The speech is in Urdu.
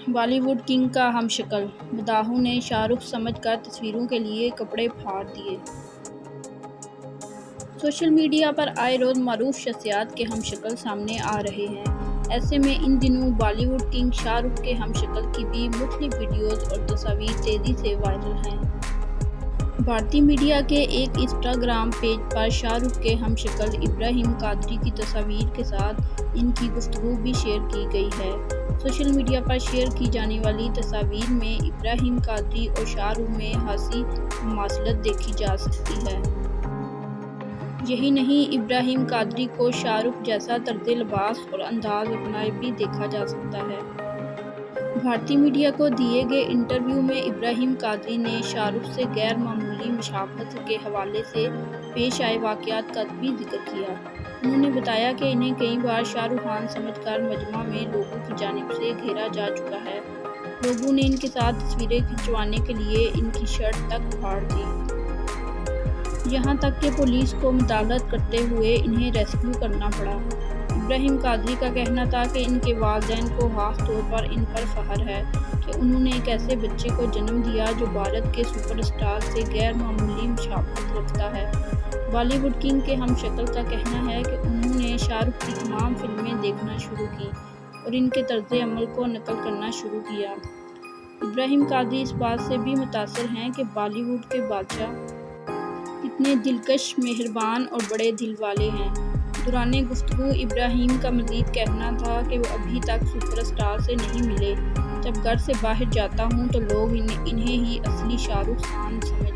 بالی ووڈ کنگ کا ہم شکل، مداحوں نے شاہ رخ سمجھ کر تصویروں کے لیے کپڑے پھاڑ دیے۔ سوشل میڈیا پر آئے روز معروف شخصیات کے ہم شکل سامنے آ رہے ہیں۔ ایسے میں ان دنوں بالی ووڈ کنگ شاہ رخ کے ہم شکل کی بھی مختلف ویڈیوز اور تصاویر تیزی سے وائرل ہیں۔ بھارتی میڈیا کے ایک انسٹاگرام پیج پر شاہ رخ کے ہم شکل ابراہیم قادری کی تصاویر کے ساتھ ان کی گفتگو بھی شیئر کی گئی ہے۔ سوشل میڈیا پر شیئر کی جانے والی تصاویر میں ابراہیم قادری اور شاہ رخ میں ہنسی مماثلت دیکھی جا سکتی ہے۔ یہی نہیں، ابراہیم قادری کو شاہ رخ جیسا طرز لباس اور انداز اپنائے بھی دیکھا جا سکتا ہے۔ بھارتی میڈیا کو دیے گئے انٹرویو میں ابراہیم قادری نے شاہ رخ سے غیر معمولی مشابہت کے حوالے سے پیش آئے واقعات کا بھی ذکر کیا۔ انہوں نے بتایا کہ انہیں کئی بار شاہ رخ خان سمجھ کر مجمع میں لوگوں کی جانب سے گھیرا جا چکا ہے۔ لوگوں نے ان کے ساتھ تصویریں کھنچوانے کے لیے ان کی شرٹ تک پھاڑ دی۔ یہاں تک کہ پولیس کو مداخلت کرتے ہوئے انہیں ریسکیو کرنا پڑا۔ ابراہیم قادری کا کہنا تھا کہ ان کے والدین کو خاص طور پر ان پر فخر ہے کہ انہوں نے ایک ایسے بچے کو جنم دیا جو بھارت کے سپر اسٹار سے غیر معمولی مشابہت رکھتا ہے۔ بالی ووڈ کنگ کے ہم شکل کا کہنا ہے کہ انہوں نے شاہ رخ کی تمام فلمیں دیکھنا شروع کی اور ان کے طرز عمل کو نقل کرنا شروع کیا۔ ابراہیم قادری اس بات سے بھی متاثر ہیں کہ بالی ووڈ کے بادشاہ کتنے دلکش، مہربان اور بڑے دل والے ہیں۔ دوران گفتگو ابراہیم کا مزید کہنا تھا کہ وہ ابھی تک سپر اسٹار سے نہیں ملے۔ جب گھر سے باہر جاتا ہوں تو لوگ انہیں ہی اصلی شاہ رخ خان سمجھ